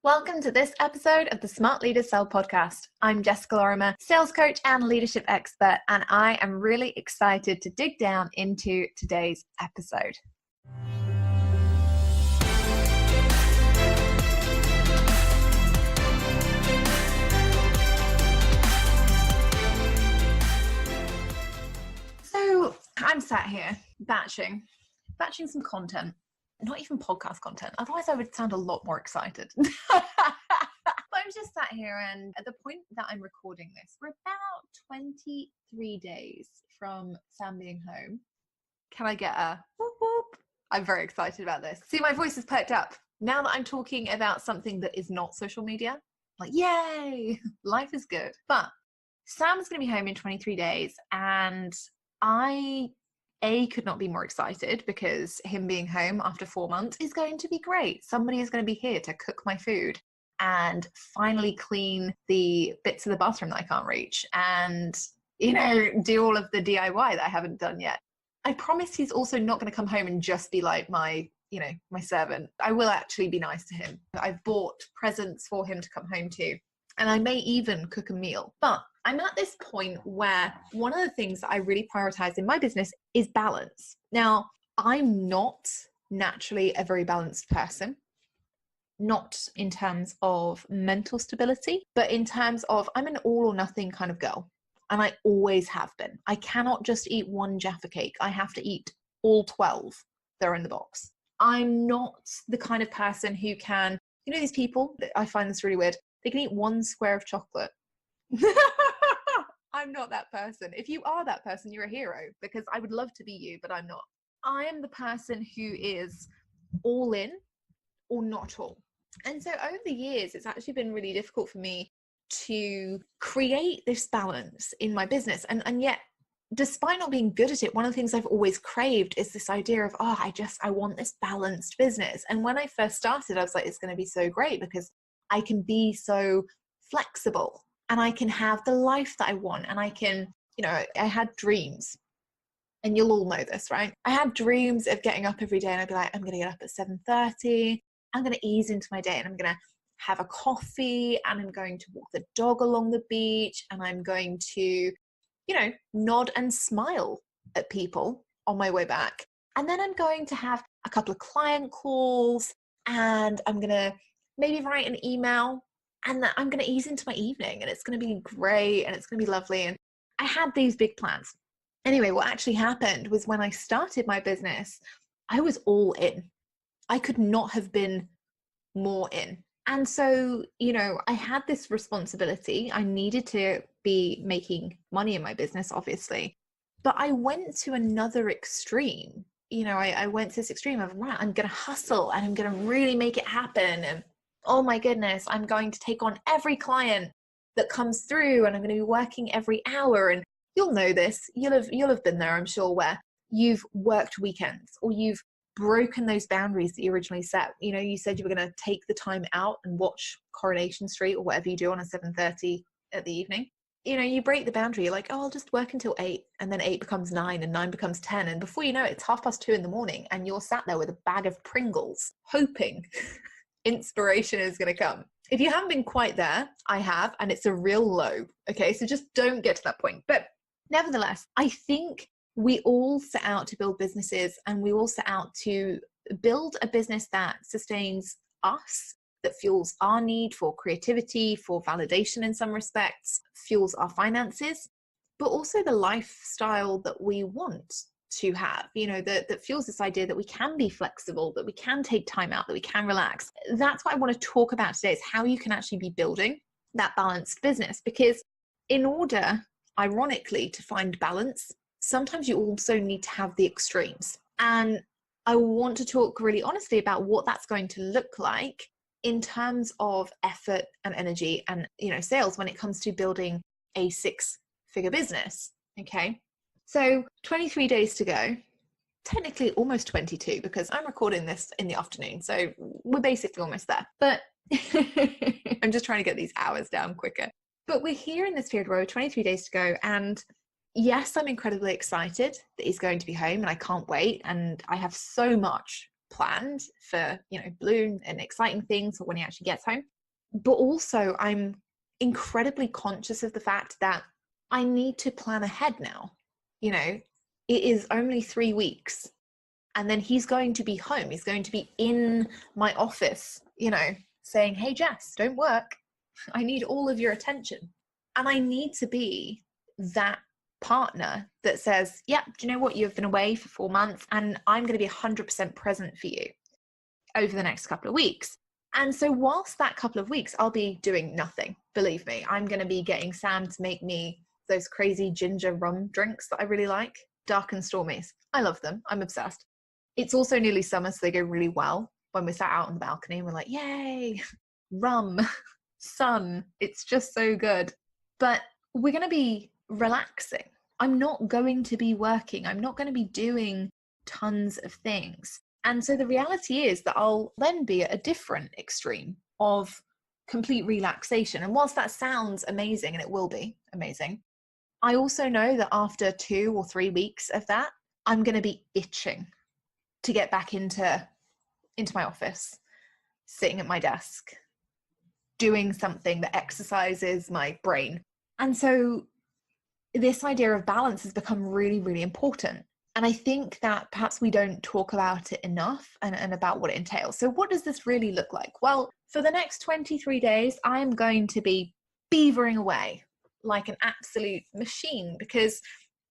Welcome to this episode of the Smart Leaders Sell podcast. I'm Jessica Lorimer, sales coach and leadership expert, and I am really excited to dig down into today's episode. So I'm sat here batching some content. Not even podcast content, otherwise I would sound a lot more excited. But I'm just sat here, and at the point that I'm recording this, we're about 23 days from Sam being home. Can I get a whoop whoop? I'm very excited about this. See, my voice is perked up. Now that I'm talking about something that is not social media, like, yay, life is good. But Sam's going to be home in 23 days, and I could not be more excited because him being home after 4 months is going to be great. Somebody is going to be here to cook my food and finally clean the bits of the bathroom that I can't reach and, do all of the DIY that I haven't done yet. I promise he's also not going to come home and just be like my servant. I will actually be nice to him. I've bought presents for him to come home to, and I may even cook a meal. But I'm at this point where one of the things that I really prioritize in my business is balance. Now, I'm not naturally a very balanced person, not in terms of mental stability, but in terms of I'm an all or nothing kind of girl. And I always have been. I cannot just eat one Jaffa cake. I have to eat all 12 that are in the box. I'm not the kind of person who can, these people, I find this really weird, they can eat one square of chocolate. I'm not that person. If you are that person, you're a hero, because I would love to be you, but I'm not. I am the person who is all in or not all. And so over the years, it's actually been really difficult for me to create this balance in my business. And yet, despite not being good at it, one of the things I've always craved is this idea of, I want this balanced business. And when I first started, I was like, it's going to be so great because I can be so flexible. And I can have the life that I want. And I can, I had dreams. And you'll all know this, right? I had dreams of getting up every day and I'd be like, I'm going to get up at 7:30. I'm going to ease into my day and I'm going to have a coffee and I'm going to walk the dog along the beach and I'm going to, nod and smile at people on my way back. And then I'm going to have a couple of client calls and I'm going to maybe write an email. And that I'm going to ease into my evening and it's going to be great and it's going to be lovely. And I had these big plans. Anyway, what actually happened was when I started my business, I was all in. I could not have been more in. And so, I had this responsibility. I needed to be making money in my business, obviously. But I went to another extreme. I went to this extreme of, right, I'm going to hustle and I'm going to really make it happen. And oh my goodness, I'm going to take on every client that comes through and I'm going to be working every hour. And you'll know this, you'll have been there, I'm sure, where you've worked weekends or you've broken those boundaries that you originally set. You said you were going to take the time out and watch Coronation Street or whatever you do on a 7:30 at the evening. You break the boundary, you're like, I'll just work until 8, and then 8 becomes 9 and 9 becomes 10. And before you know it, it's 2:30 in the morning and you're sat there with a bag of Pringles hoping inspiration is going to come. If you haven't been quite there, I have, and it's a real low. Okay, so just don't get to that point. But nevertheless, I think we all set out to build businesses and we all set out to build a business that sustains us, that fuels our need for creativity, for validation in some respects, fuels our finances, but also the lifestyle that we want to have, that fuels this idea that we can be flexible, that we can take time out, that we can relax. That's what I want to talk about today, is how you can actually be building that balanced business. Because in order, ironically, to find balance, sometimes you also need to have the extremes. And I want to talk really honestly about what that's going to look like in terms of effort and energy and, sales when it comes to building a 6-figure business. Okay. So 23 days to go, technically almost 22 because I'm recording this in the afternoon. So we're basically almost there, but I'm just trying to get these hours down quicker. But we're here in this period where we're 23 days to go. And yes, I'm incredibly excited that he's going to be home and I can't wait. And I have so much planned for, blue and exciting things for when he actually gets home. But also I'm incredibly conscious of the fact that I need to plan ahead now. It is only 3 weeks and then he's going to be home. He's going to be in my office, saying, hey, Jess, don't work. I need all of your attention. And I need to be that partner that says, yeah, do you know what? You've been away for 4 months and I'm going to be 100% present for you over the next couple of weeks. And so whilst that couple of weeks, I'll be doing nothing. Believe me, I'm going to be getting Sam to make me those crazy ginger rum drinks that I really like. Dark and Stormies. I love them. I'm obsessed. It's also nearly summer, so they go really well when we're sat out on the balcony and we're like, yay, rum, sun. It's just so good. But we're going to be relaxing. I'm not going to be working. I'm not going to be doing tons of things. And so the reality is that I'll then be at a different extreme of complete relaxation. And whilst that sounds amazing, and it will be amazing, I also know that after 2 or 3 weeks of that, I'm going to be itching to get back into my office, sitting at my desk, doing something that exercises my brain. And so this idea of balance has become really, really important. And I think that perhaps we don't talk about it enough and about what it entails. So what does this really look like? Well, for the next 23 days, I'm going to be beavering away like an absolute machine because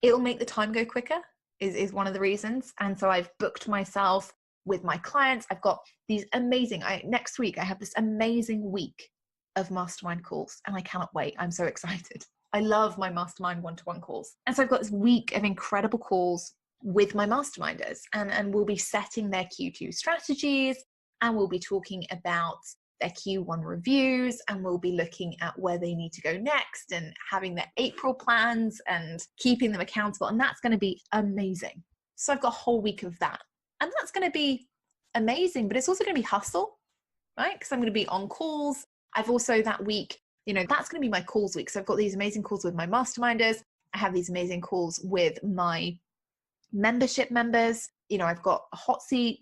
it'll make the time go quicker is one of the reasons. And so I've booked myself with my clients. I've got these amazing, next week, I have this amazing week of mastermind calls and I cannot wait. I'm so excited. I love my mastermind one-to-one calls. And so I've got this week of incredible calls with my masterminders and we'll be setting their Q2 strategies and we'll be talking about their Q1 reviews and we'll be looking at where they need to go next and having their April plans and keeping them accountable. And that's going to be amazing. So I've got a whole week of that. And that's going to be amazing, but it's also going to be hustle, right? Because I'm going to be on calls. I've also that week, that's going to be my calls week. So I've got these amazing calls with my masterminders. I have these amazing calls with my membership members. I've got a hot seat,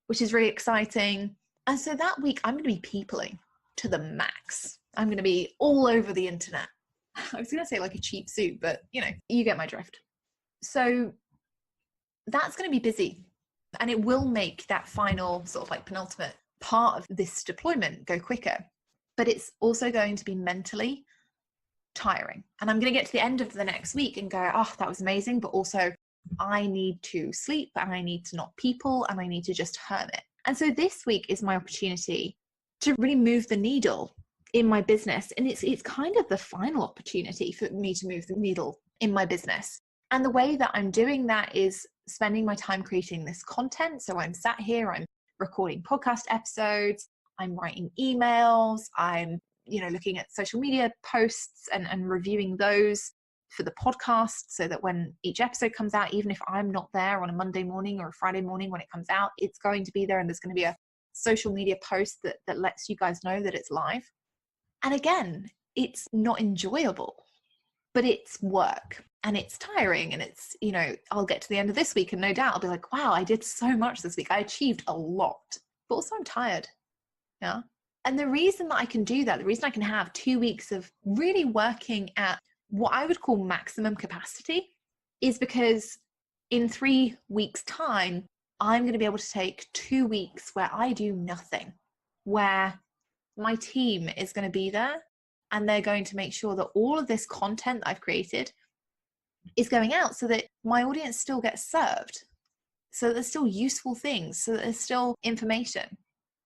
which is really exciting. And so that week I'm going to be peopling to the max. I'm going to be all over the internet. I was going to say like a cheap suit, but you get my drift. So that's going to be busy and it will make that final sort of like penultimate part of this deployment go quicker, but it's also going to be mentally tiring. And I'm going to get to the end of the next week and go, oh, that was amazing. But also I need to sleep and I need to not people and I need to just hermit. And so this week is my opportunity to really move the needle in my business. And it's kind of the final opportunity for me to move the needle in my business. And the way that I'm doing that is spending my time creating this content. So I'm sat here, I'm recording podcast episodes, I'm writing emails, I'm, looking at social media posts and reviewing those for the podcast so that when each episode comes out, even if I'm not there on a Monday morning or a Friday morning when it comes out, it's going to be there and there's going to be a social media post that lets you guys know that it's live. And again, it's not enjoyable, but it's work and it's tiring and it's, I'll get to the end of this week and no doubt I'll be like, wow, I did so much this week. I achieved a lot, but also I'm tired. Yeah. And the reason that I can do that, the reason I can have 2 weeks of really working at what I would call maximum capacity is because in 3 weeks' time, I'm going to be able to take 2 weeks where I do nothing, where my team is going to be there and they're going to make sure that all of this content that I've created is going out so that my audience still gets served, so that there's still useful things, so that there's still information.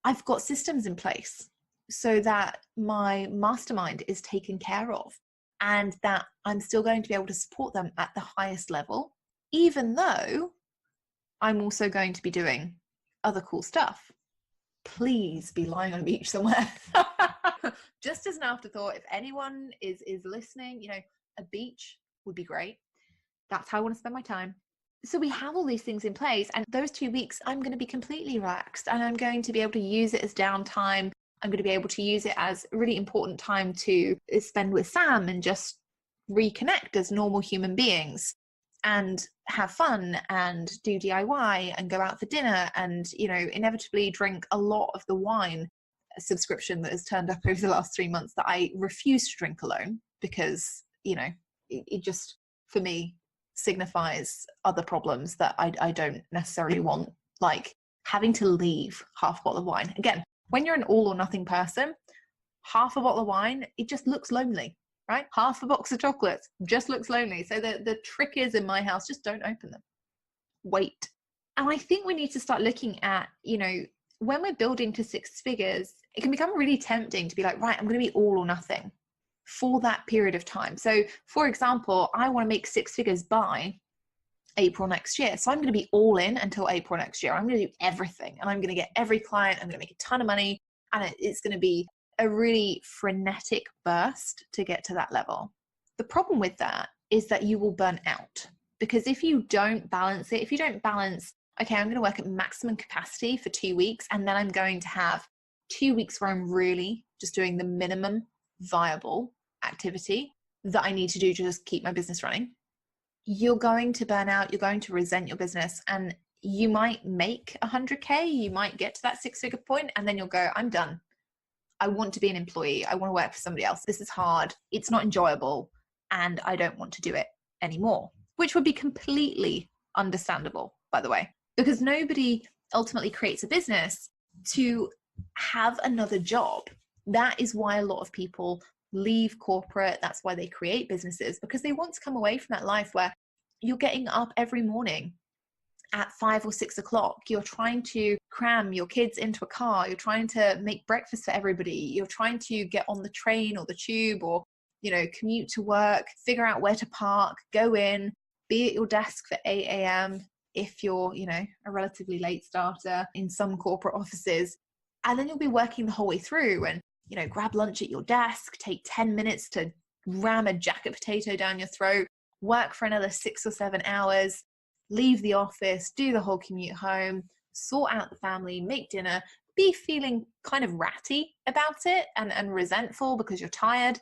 I've got systems in place so that my mastermind is taken care of. And that I'm still going to be able to support them at the highest level, even though I'm also going to be doing other cool stuff. Please be lying on a beach somewhere. Just as an afterthought, if anyone is listening, a beach would be great. That's how I want to spend my time. So we have all these things in place. And those 2 weeks, I'm going to be completely relaxed and I'm going to be able to use it as downtime. I'm going to be able to use it as a really important time to spend with Sam and just reconnect as normal human beings. and have fun and do DIY and go out for dinner and, you know, inevitably drink a lot of the wine subscription that has turned up over the last 3 months that I refuse to drink alone because, you know, it just, for me, signifies other problems that I don't necessarily want, like having to leave half a bottle of wine. Again, when you're an all or nothing person, half a bottle of wine, it just looks lonely, right? Half a box of chocolates just looks lonely. So the trick is, in my house, just don't open them. Wait. And I think we need to start looking at, you know, when we're building to 6 figures, it can become really tempting to be like, right, I'm going to be all or nothing for that period of time. So for example, I want to make 6 figures by April next year. So I'm going to be all in until April next year. I'm going to do everything and I'm going to get every client. I'm going to make a ton of money. And it's going to be a really frenetic burst to get to that level. The problem with that is that you will burn out, because if you don't balance it, if you don't balance, okay, I'm going to work at maximum capacity for 2 weeks, and then I'm going to have 2 weeks where I'm really just doing the minimum viable activity that I need to do to just keep my business running, you're going to burn out, you're going to resent your business, and you might make 100K, you might get to that 6-figure point, and then you'll go, I'm done. I want to be an employee. I want to work for somebody else. This is hard. It's not enjoyable. And I don't want to do it anymore, which would be completely understandable, by the way, because nobody ultimately creates a business to have another job. That is why a lot of people leave corporate. That's why they create businesses, because they want to come away from that life where you're getting up every morning at 5 or 6 o'clock, you're trying to cram your kids into a car, you're trying to make breakfast for everybody, you're trying to get on the train or the tube or, you know, commute to work, figure out where to park, go in, be at your desk for 8 a.m. if you're, you know, a relatively late starter in some corporate offices. And then you'll be working the whole way through and, you know, grab lunch at your desk, take 10 minutes to ram a jacket potato down your throat, work for another 6 or 7 hours, leave the office, do the whole commute home, sort out the family, make dinner, be feeling kind of ratty about it and resentful because you're tired,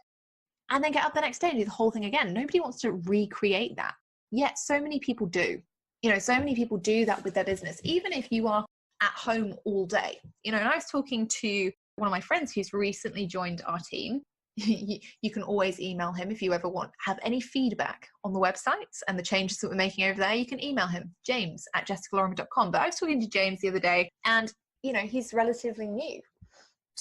and then get up the next day and do the whole thing again. Nobody wants to recreate that. Yet so many people do. You know, so many people do that with their business, even if you are at home all day. You know, and I was talking to one of my friends who's recently joined our team. You can always email him if you ever have any feedback on the websites and the changes that we're making over there. You can email him, james@jessicalorimer.com. But I was talking to James the other day, and, you know, he's relatively new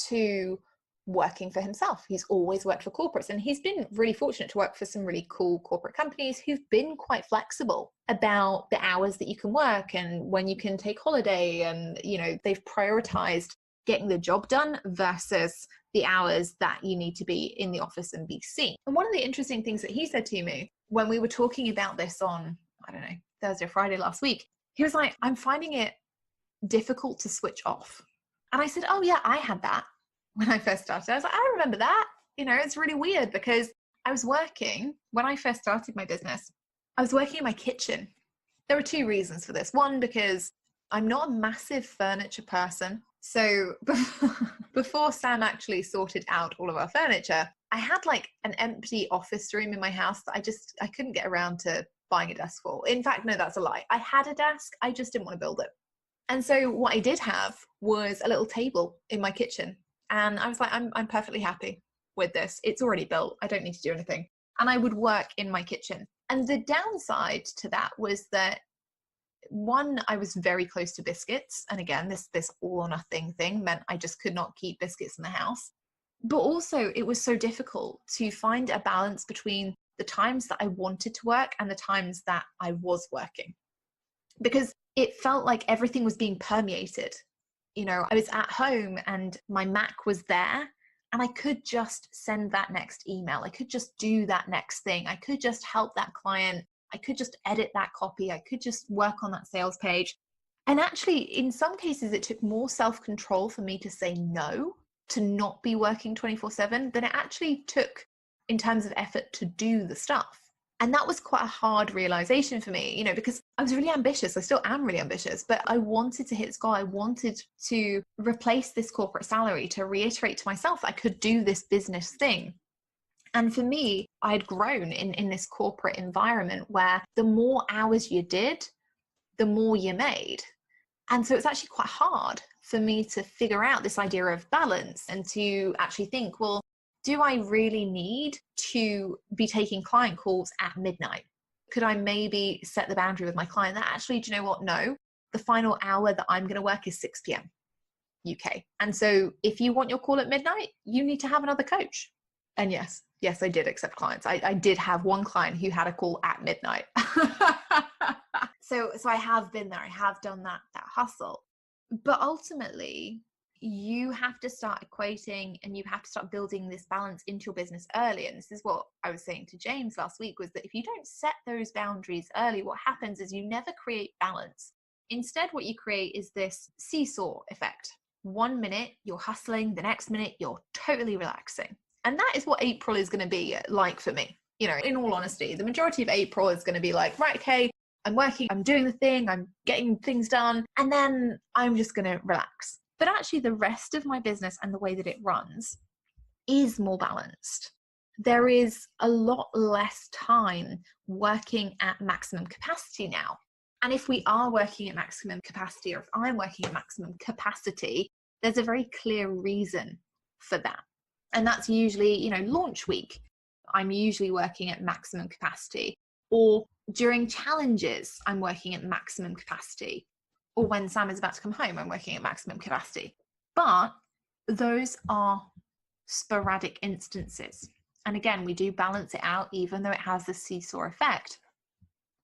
to working for himself. He's always worked for corporates, and he's been really fortunate to work for some really cool corporate companies who've been quite flexible about the hours that you can work and when you can take holiday. And, you know, they've prioritized getting the job done versus the hours that you need to be in the office and be seen. And one of the interesting things that he said to me when we were talking about this on, I don't know, Thursday or Friday last week, he was like, I'm finding it difficult to switch off. And I said, oh yeah, I had that when I first started. I was like, I remember that. You know, it's really weird because I was working, when I first started my business, I was working in my kitchen. There were 2 reasons for this. One, because I'm not a massive furniture person. So before Sam actually sorted out all of our furniture, I had like an empty office room in my house that I couldn't get around to buying a desk for. In fact, no, that's a lie. I had a desk, I just didn't want to build it. And so what I did have was a little table in my kitchen. And I was like, I'm perfectly happy with this. It's already built. I don't need to do anything. And I would work in my kitchen. And the downside to that was that, one, I was very close to biscuits. And again, this all or nothing thing meant I just could not keep biscuits in the house. But also it was so difficult to find a balance between the times that I wanted to work and the times that I was working, because it felt like everything was being permeated. You know, I was at home and my Mac was there and I could just send that next email. I could just do that next thing. I could just help that client. I could just edit that copy. I could just work on that sales page. And actually, in some cases, it took more self-control for me to say no, to not be working 24/7, than it actually took in terms of effort to do the stuff. And that was quite a hard realization for me, you know, because I was really ambitious. I still am really ambitious, but I wanted to hit this goal. I wanted to replace this corporate salary, to reiterate to myself that I could do this business thing. And for me, I had grown in this corporate environment where the more hours you did, the more you made. And so it's actually quite hard for me to figure out this idea of balance and to actually think, well, do I really need to be taking client calls at midnight? Could I maybe set the boundary with my client that actually, do you know what? No, the final hour that I'm going to work is 6 p.m. UK. And so if you want your call at midnight, you need to have another coach. And yes, I did accept clients. I did have one client who had a call at midnight. So I have been there. I have done that hustle. But ultimately, you have to start equating and you have to start building this balance into your business early. And this is what I was saying to James last week, was that if you don't set those boundaries early, what happens is you never create balance. Instead, what you create is this seesaw effect. 1 minute you're hustling, the next minute you're totally relaxing. And that is what April is going to be like for me. You know, in all honesty, the majority of April is going to be like, right, okay, I'm working, I'm doing the thing, I'm getting things done, and then I'm just going to relax. But actually the rest of my business and the way that it runs is more balanced. There is a lot less time working at maximum capacity now. And if we are working at maximum capacity, or if I'm working at maximum capacity, there's a very clear reason for that. And that's usually, you know, launch week. I'm usually working at maximum capacity. Or during challenges, I'm working at maximum capacity. Or when Sam is about to come home, I'm working at maximum capacity. But those are sporadic instances. And again, we do balance it out, even though it has the seesaw effect.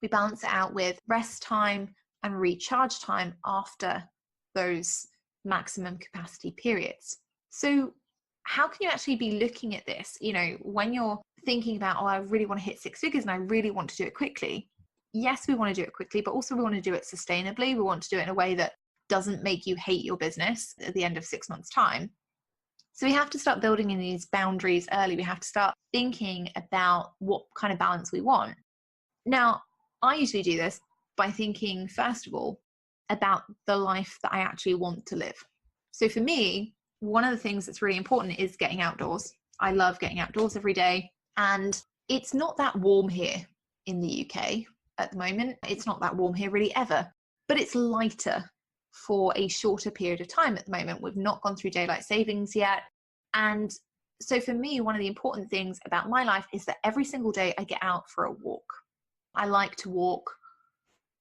We balance it out with rest time and recharge time after those maximum capacity periods. So how can you actually be looking at this, you know, when you're thinking about, oh, I really want to hit 6 figures and I really want to do it quickly. Yes, we want to do it quickly, but also we want to do it sustainably. We want to do it in a way that doesn't make you hate your business at the end of 6 months' time. So we have to start building in these boundaries early. We have to start thinking about what kind of balance we want. Now, I usually do this by thinking, first of all, about the life that I actually want to live. So for me, one of the things that's really important is getting outdoors. I love getting outdoors every day. And it's not that warm here in the UK at the moment. It's not that warm here really ever, but it's lighter for a shorter period of time at the moment. We've not gone through daylight savings yet. And so for me, one of the important things about my life is that every single day I get out for a walk. I like to walk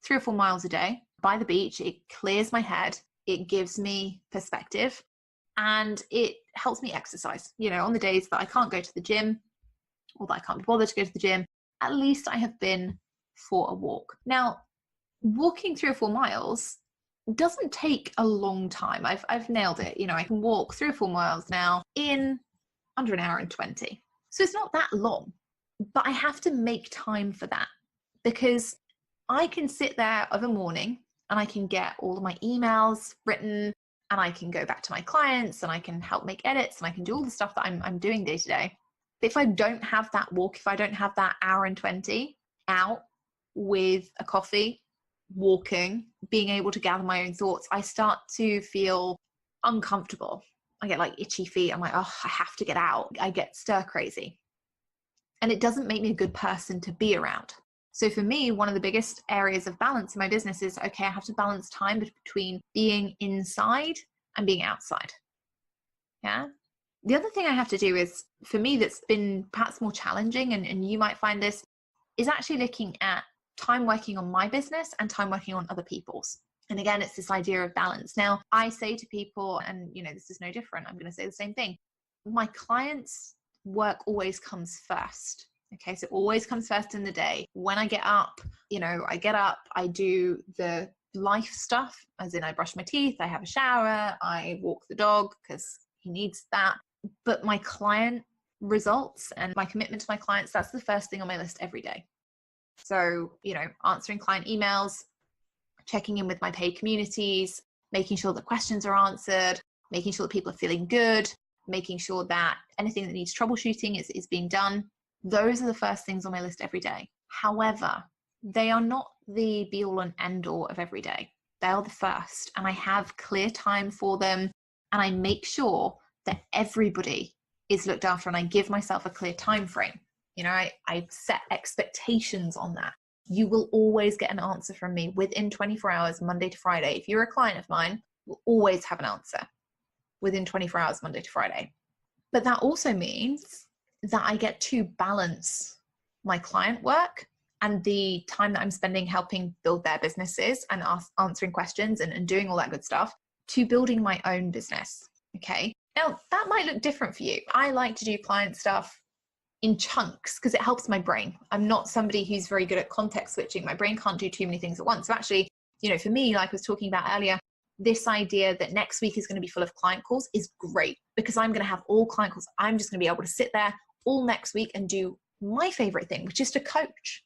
3 or 4 miles a day by the beach. It clears my head. It gives me perspective and it helps me exercise. You know, on the days that I can't go to the gym or that I can't be bothered to go to the gym, at least I have been for a walk. Now, walking 3 or 4 miles doesn't take a long time. I've nailed it. You know, I can walk 3 or 4 miles now in under an hour and 20. So it's not that long, but I have to make time for that because I can sit there of a morning and I can get all of my emails written and I can go back to my clients and I can help make edits and I can do all the stuff that I'm doing day to day. But if I don't have that walk, if I don't have that hour and 20 out with a coffee, walking, being able to gather my own thoughts, I start to feel uncomfortable. I get like itchy feet. I'm like, oh, I have to get out. I get stir crazy. And it doesn't make me a good person to be around. So for me, one of the biggest areas of balance in my business is, okay, I have to balance time between being inside and being outside. Yeah. The other thing I have to do is, for me, that's been perhaps more challenging, and you might find this, is actually looking at time working on my business and time working on other people's. And again, it's this idea of balance. Now, I say to people, and you know, this is no different, I'm going to say the same thing. My clients' work always comes first. Okay, so it always comes first in the day. When I get up, you know, I do the life stuff, as in I brush my teeth, I have a shower, I walk the dog because he needs that. But my client results and my commitment to my clients, that's the first thing on my list every day. So, you know, answering client emails, checking in with my paid communities, making sure that questions are answered, making sure that people are feeling good, making sure that anything that needs troubleshooting is being done. Those are the first things on my list every day. However, they are not the be all and end all of every day. They are the first, and I have clear time for them, and I make sure that everybody is looked after, and I give myself a clear time frame. You know, I set expectations on that. You will always get an answer from me within 24 hours, Monday to Friday. If you're a client of mine, you'll always have an answer within 24 hours, Monday to Friday. But that also means that I get to balance my client work and the time that I'm spending helping build their businesses and answering questions and doing all that good stuff to building my own business. Okay. Now that might look different for you. I like to do client stuff in chunks because it helps my brain. I'm not somebody who's very good at context switching. My brain can't do too many things at once. So actually, you know, for me, like I was talking about earlier, this idea that next week is going to be full of client calls is great because I'm going to have all client calls. I'm just going to be able to sit there all next week and do my favorite thing, which is to coach,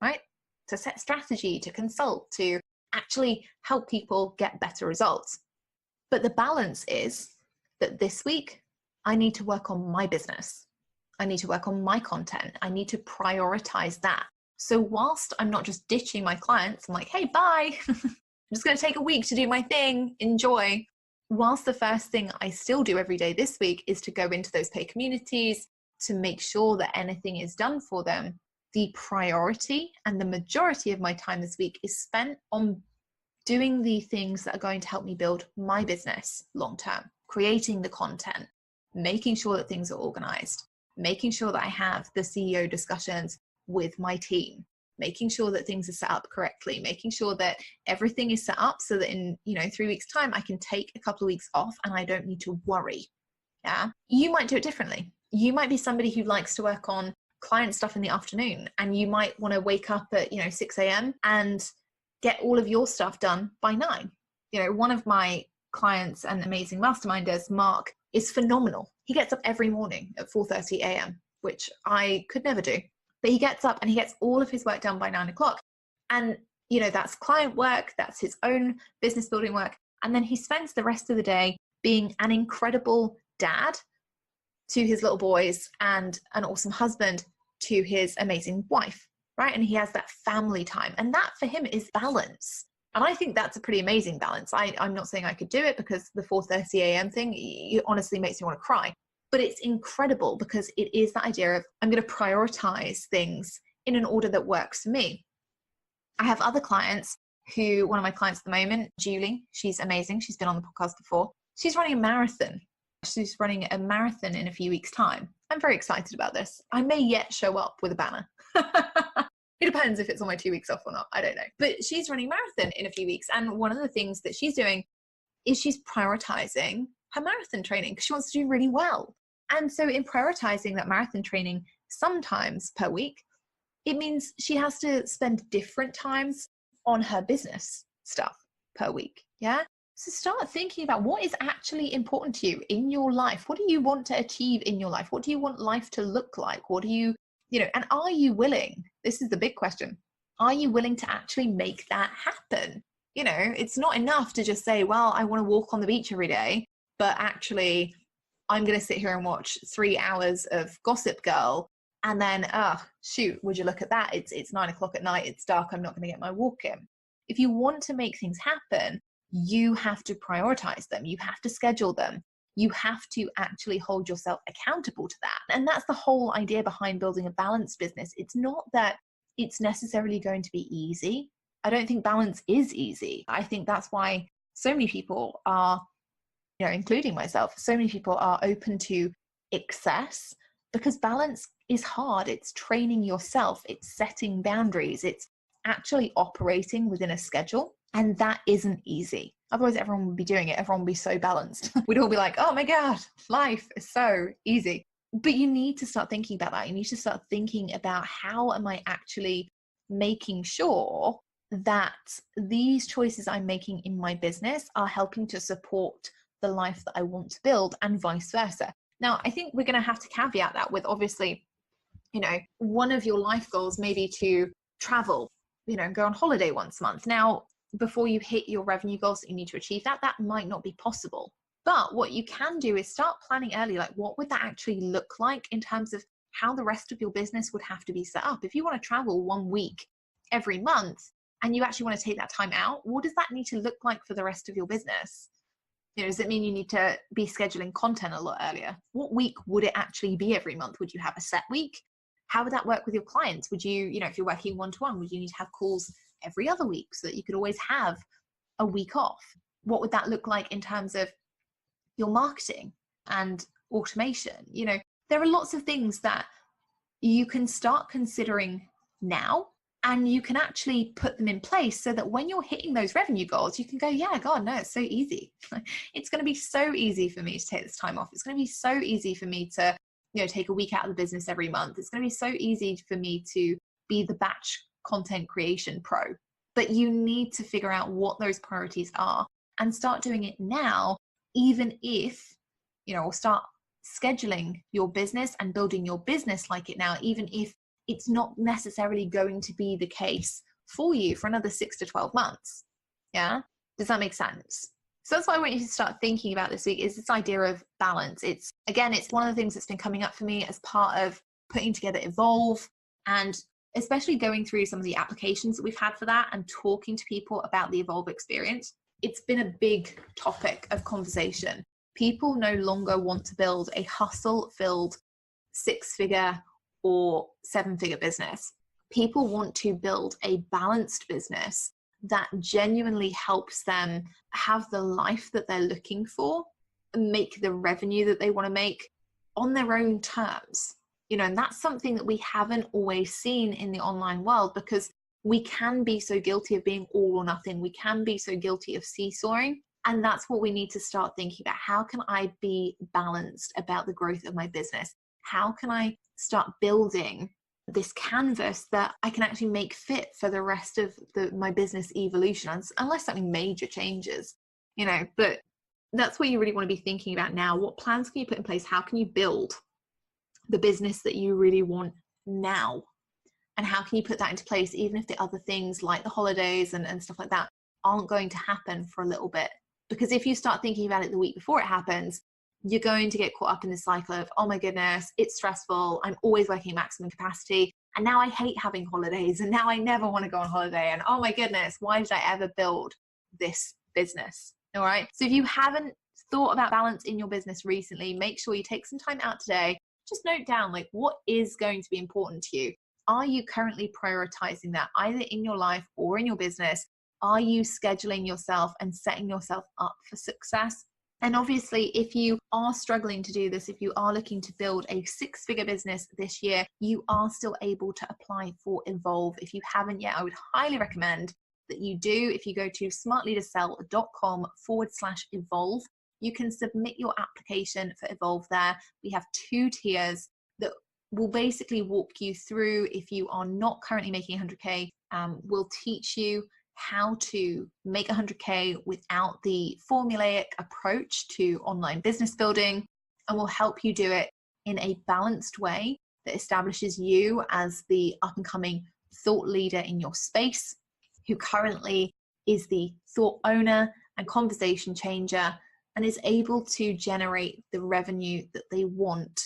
right? To set strategy, to consult, to actually help people get better results. But the balance is that this week I need to work on my business. I need to work on my content. I need to prioritize that. So whilst I'm not just ditching my clients, I'm like, hey, bye. I'm just going to take a week to do my thing. Enjoy. Whilst the first thing I still do every day this week is to go into those paid communities to make sure that anything is done for them, the priority and the majority of my time this week is spent on doing the things that are going to help me build my business long term, creating the content, making sure that things are organized, making sure that I have the CEO discussions with my team, making sure that things are set up correctly, making sure that everything is set up so that in, 3 weeks time, I can take a couple of weeks off and I don't need to worry. Yeah. You might do it differently. You might be somebody who likes to work on client stuff in the afternoon, and you might want to wake up at, 6 a.m. and get all of your stuff done by 9. One of my clients and amazing masterminders, Mark, is phenomenal. He gets up every morning at 4:30 a.m., which I could never do. But he gets up and he gets all of his work done by 9 o'clock. And, that's client work, that's his own business building work. And then he spends the rest of the day being an incredible dad to his little boys and an awesome husband to his amazing wife, right? And he has that family time. And that for him is balance. And I think that's a pretty amazing balance. I'm not saying I could do it because the 4:30 a.m. thing, it honestly makes me want to cry. But it's incredible because it is that idea of I'm going to prioritize things in an order that works for me. I have other clients who, one of my clients at the moment, Julie, she's amazing. She's been on the podcast before. She's running a marathon. She's running a marathon in a few weeks' time. I'm very excited about this. I may yet show up with a banner. It depends if it's on my 2 weeks off or not. I don't know. But she's running a marathon in a few weeks. And one of the things that she's doing is she's prioritizing her marathon training because she wants to do really well. And so in prioritizing that marathon training sometimes per week, it means she has to spend different times on her business stuff per week. Yeah. So start thinking about what is actually important to you in your life. What do you want to achieve in your life? What do you want life to look like? What do you, and are you willing? This is the big question. Are you willing to actually make that happen? It's not enough to just say, well, I want to walk on the beach every day, but actually I'm going to sit here and watch 3 hours of Gossip Girl. And then, shoot, would you look at that? It's 9 o'clock at night. It's dark. I'm not going to get my walk in. If you want to make things happen, you have to prioritize them. You have to schedule them. You have to actually hold yourself accountable to that. And that's the whole idea behind building a balanced business. It's not that it's necessarily going to be easy. I don't think balance is easy. I think that's why so many people are, including myself, so many people are open to excess because balance is hard. It's training yourself. It's setting boundaries. It's actually operating within a schedule. And that isn't easy. Otherwise, everyone would be doing it. Everyone would be so balanced. We'd all be like, oh my God, life is so easy. But you need to start thinking about that. You need to start thinking about how am I actually making sure that these choices I'm making in my business are helping to support the life that I want to build and vice versa. Now, I think we're going to have to caveat that with obviously, one of your life goals may be to travel, go on holiday once a month. Now, before you hit your revenue goals that you need to achieve, that might not be possible. But what you can do is start planning early, like what would that actually look like in terms of how the rest of your business would have to be set up. If you want to travel 1 week every month and you actually want to take that time out, what does that need to look like for the rest of your business? Does it mean you need to be scheduling content a lot earlier? What week would it actually be every month? Would you have a set week? How would that work with your clients? Would you, if you're working one-to-one, would you need to have calls every other week so that you could always have a week off? What would that look like in terms of your marketing and automation? There are lots of things that you can start considering now, and you can actually put them in place so that when you're hitting those revenue goals, you can go, yeah, God, no, it's so easy. It's going to be so easy for me to take this time off. It's going to be so easy for me to, take a week out of the business every month. It's going to be so easy for me to be the batch content creation pro. But you need to figure out what those priorities are and start doing it now, even if, or start scheduling your business and building your business like it now, even if it's not necessarily going to be the case for you for another 6 to 12 months. Yeah. Does that make sense? So that's what I want you to start thinking about this week, is this idea of balance. It's one of the things that's been coming up for me as part of putting together Evolve, and especially going through some of the applications that we've had for that and talking to people about the Evolve experience. It's been a big topic of conversation. People no longer want to build a hustle-filled 6-figure or 7-figure business. People want to build a balanced business that genuinely helps them have the life that they're looking for and make the revenue that they want to make on their own terms. And that's something that we haven't always seen in the online world, because we can be so guilty of being all or nothing. We can be so guilty of seesawing. And that's what we need to start thinking about. How can I be balanced about the growth of my business? How can I start building this canvas that I can actually make fit for the rest of my business evolution, unless something major changes, but that's what you really want to be thinking about now. What plans can you put in place? How can you build the business that you really want now? And how can you put that into place, even if the other things like the holidays and stuff like that aren't going to happen for a little bit? Because if you start thinking about it the week before it happens, you're going to get caught up in the cycle of, oh my goodness, it's stressful. I'm always working maximum capacity. And now I hate having holidays. And now I never want to go on holiday. And oh my goodness, why did I ever build this business? All right. So if you haven't thought about balance in your business recently, make sure you take some time out today. Just note down, what is going to be important to you? Are you currently prioritizing that either in your life or in your business? Are you scheduling yourself and setting yourself up for success? And obviously, if you are struggling to do this, if you are looking to build a 6-figure business this year, you are still able to apply for Evolve. If you haven't yet, I would highly recommend that you do. If you go to smartleadersell.com/evolve, you can submit your application for Evolve there. We have 2 tiers that will basically walk you through. If you are not currently making 100K, we'll teach you how to make 100K without the formulaic approach to online business building, and will help you do it in a balanced way that establishes you as the up-and-coming thought leader in your space, who currently is the thought owner and conversation changer, and is able to generate the revenue that they want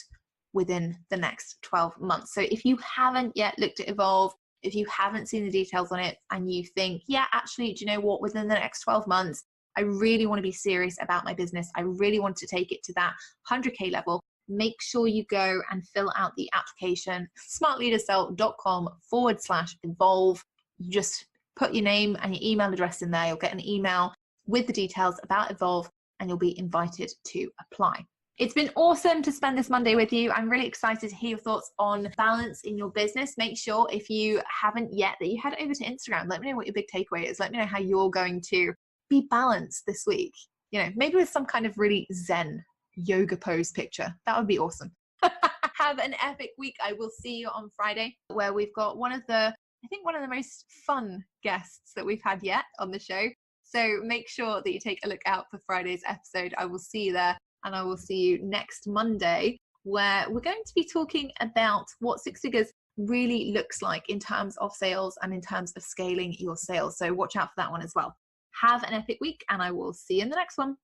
within the next 12 months. So if you haven't yet looked at Evolve, if you haven't seen the details on it, and you think, yeah, actually, do you know what, within the next 12 months, I really want to be serious about my business. I really want to take it to that 100K level. Make sure you go and fill out the application, smartleadersell.com/evolve. You just put your name and your email address in there. You'll get an email with the details about Evolve, and you'll be invited to apply. It's been awesome to spend this Monday with you. I'm really excited to hear your thoughts on balance in your business. Make sure, if you haven't yet, that you head over to Instagram. Let me know what your big takeaway is. Let me know how you're going to be balanced this week. Maybe with some kind of really zen yoga pose picture. That would be awesome. Have an epic week. I will see you on Friday, where we've got one of the most fun guests that we've had yet on the show. So make sure that you take a look out for Friday's episode. I will see you there. And I will see you next Monday, where we're going to be talking about what 6 figures really looks like in terms of sales and in terms of scaling your sales. So watch out for that one as well. Have an epic week, and I will see you in the next one.